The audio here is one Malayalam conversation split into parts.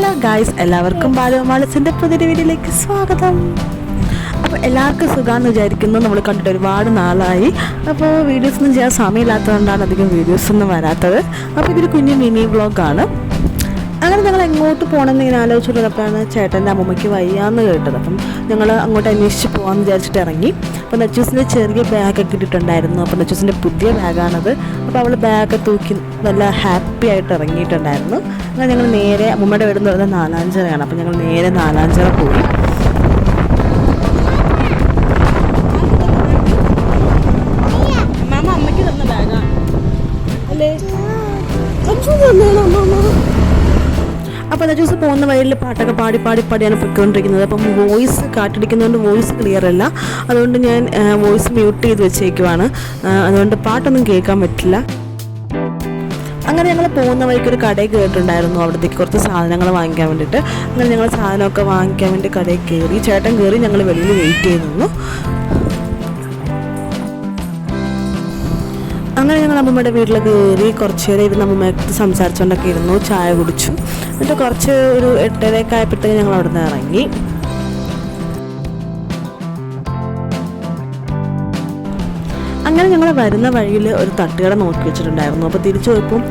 ഹലോ ഗായ്സ്, എല്ലാവർക്കും ബാലുമാളസിൻ്റെ പുതിയൊരു വീഡിയോയിലേക്ക് സ്വാഗതം. അപ്പോൾ എല്ലാവർക്കും സുഖമാണെന്ന് വിചാരിക്കുന്നു. നമ്മൾ കണ്ടിട്ട് ഒരുപാട് നാളായി. അപ്പോൾ വീഡിയോസൊന്നും ചെയ്യാൻ സമയമില്ലാത്തതുകൊണ്ടാണ് അധികം വീഡിയോസൊന്നും വരാത്തത്. അപ്പോൾ ഇതൊരു കുഞ്ഞു മിനി വ്ളോഗാണ്. അങ്ങനെ ഞങ്ങൾ എങ്ങോട്ട് പോകണമെന്ന് ഇങ്ങനെ ആലോചിച്ചുകൊണ്ടിരുന്നപ്പോഴാണ് ചേട്ടൻ്റെ അമ്മമ്മയ്ക്ക് വയ്യാന്ന് കേട്ടത്. അപ്പം ഞങ്ങൾ അങ്ങോട്ട് അന്വേഷിച്ച് പോകാമെന്ന് വിചാരിച്ചിട്ട് ഇറങ്ങി. അപ്പോൾ നെച്ചൂസിൻ്റെ ചെറിയ ബാഗൊക്കെ ഇട്ടിട്ടുണ്ടായിരുന്നു. അപ്പോൾ നെച്ചൂസിൻ്റെ പുതിയ ബാഗാണത്. അപ്പോൾ അവൾ ബാഗ് തൂക്കി നല്ല ഹാപ്പി ആയിട്ട് ഇറങ്ങിയിട്ടുണ്ടായിരുന്നു. അങ്ങനെ ഞങ്ങൾ നേരെ അമ്മമ്മയുടെ വീട് എന്ന് പറയുന്നത് നാലാഞ്ചിറയാണ്. അപ്പോൾ ഞങ്ങൾ നേരെ നാലാഞ്ചിറ പോയി. മാമ അമ്മയ്ക്ക് തന്ന ബാഗാണ് അല്ലേ? അപ്പോൾ നെച്ചൂസ് പോകുന്ന വഴിയിൽ പാട്ടൊക്കെ പാടിയാണ് പൊയ്ക്കൊണ്ടിരിക്കുന്നത്. അപ്പം വോയിസ് കാറ്റടിക്കുന്നതുകൊണ്ട് വോയിസ് ക്ലിയർ അല്ല. അതുകൊണ്ട് ഞാൻ വോയിസ് മ്യൂട്ട് ചെയ്ത് വെച്ചേക്കുവാണ്. അതുകൊണ്ട് പാട്ടൊന്നും കേൾക്കാൻ പറ്റില്ല. അങ്ങനെ ഞങ്ങൾ പോകുന്ന വഴിക്ക് ഒരു കടയിൽ കയറിയിട്ടുണ്ടായിരുന്നു. അവിടത്തേക്ക് കുറച്ച് സാധനങ്ങൾ വാങ്ങിക്കാൻ വേണ്ടിയിട്ട്. അങ്ങനെ ഞങ്ങൾ സാധനമൊക്കെ വാങ്ങിക്കാൻ വേണ്ടി കടയിൽ കയറി. ചേട്ടൻ കയറി, ഞങ്ങൾ വെളിയിൽ വെയിറ്റ് ചെയ്ത് നിന്നു. അങ്ങനെ ഞങ്ങൾ അമ്മമ്മയുടെ വീട്ടിൽ കയറി കുറച്ച് നേരം ഇരുന്ന് അമ്മമ്മയ്ക്ക് സംസാരിച്ചുകൊണ്ടൊക്കെ ഇരുന്നു. ചായ കുടിച്ചു. എന്നിട്ട് കുറച്ച് ഒരു 8:30 ആയപ്പോഴത്തേക്ക് ഞങ്ങൾ അവിടെ നിന്ന് ഇറങ്ങി. അങ്ങനെ ഞങ്ങൾ വരുന്ന വഴിയിൽ ഒരു തട്ടുകട നോക്കി വെച്ചിട്ടുണ്ടായിരുന്നു. അപ്പോൾ തിരിച്ചു പോയപ്പം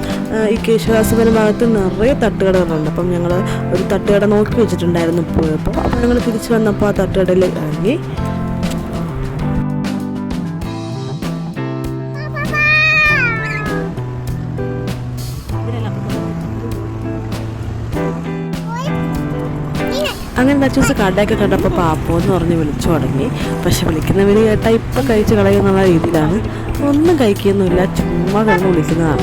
ഈ കേശവദാസപുരം ഭാഗത്ത് നിറയെ തട്ടുകടകളുണ്ട്. അപ്പം ഞങ്ങൾ ഒരു തട്ടുകട നോക്കി വെച്ചിട്ടുണ്ടായിരുന്നു പോയപ്പോൾ. അപ്പോൾ ഞങ്ങൾ തിരിച്ചു വന്നപ്പോൾ ആ തട്ടുകടയിൽ ഇറങ്ങി. അങ്ങനെ നച്ചൂസ് കടയൊക്കെ കണ്ടപ്പോൾ പാപ്പോ എന്ന് പറഞ്ഞ് വിളിച്ചു തുടങ്ങി. പക്ഷെ വിളിക്കുന്നവർ കേട്ടാൽ ഇപ്പം കഴിച്ച് കളയുന്നുള്ള രീതിയിലാണ്. ഒന്നും കഴിക്കുകയൊന്നുമില്ല, ചുമ്മാ കിടന്ന് വിളിക്കുന്നതാണ്.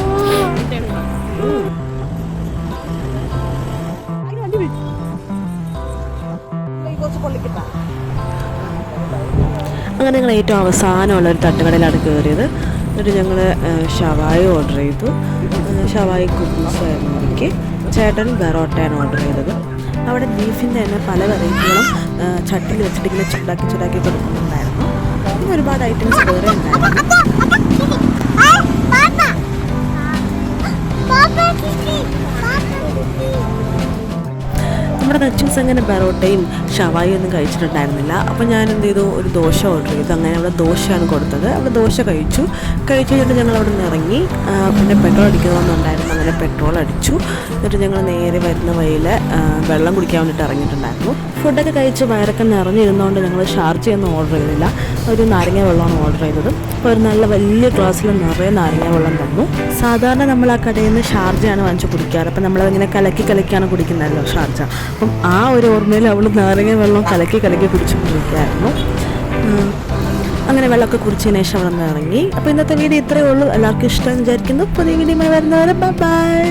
അങ്ങനെ ഞങ്ങൾ ഏറ്റവും അവസാനമുള്ള ഒരു തട്ടുകടയിലാണ് കയറിയത്. എന്നിട്ട് ഞങ്ങൾ ഷവായി ഓർഡർ ചെയ്തു. ഷവായി കുബൂസായിരുന്നു എനിക്ക്. ചേട്ടൻ ബെറോട്ടയാണ് ഓർഡർ ചെയ്തത്. അവിടെ ബീഫിൻ്റെ തന്നെ പല വെറൈറ്റികളും ചട്ടിയിൽ വെച്ചിട്ട് ഇങ്ങനെ ചൂടാക്കി കൊടുക്കുന്നുണ്ടായിരുന്നു. പിന്നെ ഒരുപാട് ഐറ്റംസ് വേറെ ഉണ്ടായിരുന്നു. നമ്മുടെ നെച്ചൂസ് അങ്ങനെ ബെറോട്ടയും ഷവായും ഒന്നും കഴിച്ചിട്ടുണ്ടായിരുന്നില്ല. അപ്പോൾ ഞാൻ എന്ത് ചെയ്തു, ഒരു ദോശ ഓർഡർ ചെയ്തു. അങ്ങനെ അവിടെ ദോശയാണ് കൊടുത്തത്. അവിടെ ദോശ കഴിച്ചു കഴിഞ്ഞിട്ട് ഞങ്ങൾ അവിടെ നിന്ന് ഇറങ്ങി. പിന്നെ പെട്രോൾ അടിക്കണമെന്നുണ്ടായിരുന്നു. അങ്ങനെ പെട്രോൾ അടിച്ചു. എന്നിട്ട് ഞങ്ങൾ നേരെ വരുന്ന വഴിയിൽ വെള്ളം കുടിക്കാൻ വേണ്ടിയിട്ട് ഇറങ്ങിയിട്ടുണ്ടായിരുന്നു. ഫുഡൊക്കെ കഴിച്ച് വയറൊക്കെ നിറഞ്ഞിരുന്നതുകൊണ്ട് ഞങ്ങൾ ഷാർജയൊന്നും ഓർഡർ ചെയ്തില്ല. ഒരു നാരങ്ങ വെള്ളമാണ് ഓർഡർ ചെയ്തത്. അപ്പോൾ ഒരു നല്ല വലിയ ഗ്ലാസ്സിൽ നിറയെ നാരങ്ങ വെള്ളം തന്നു. സാധാരണ നമ്മൾ ആ കടയിൽ നിന്ന് ഷാർജയാണ് വാങ്ങിച്ച് കുടിക്കാറ്. അപ്പം നമ്മളതിങ്ങനെ കലക്കിയാണ് കുടിക്കുന്നതല്ലോ ഷാർജ. അപ്പം ആ ഒരു ഓർമ്മയിൽ അവൾ നാരങ്ങ വെള്ളം കലക്കി കുടിച്ചുകൊണ്ടിരിക്കുകയായിരുന്നു. അങ്ങനെ വെള്ളമൊക്കെ കുടിച്ചതിന് ശേഷം അവിടെ നിന്ന് ഇറങ്ങി. അപ്പോൾ ഇന്നത്തെ വീഡിയോ ഇത്രയേ ഉള്ളൂ. എല്ലാവർക്കും ഇഷ്ടമെന്ന് വിചാരിക്കുന്നു. പുതിയ വീഡിയോ വരുന്നവരെ ബൈ.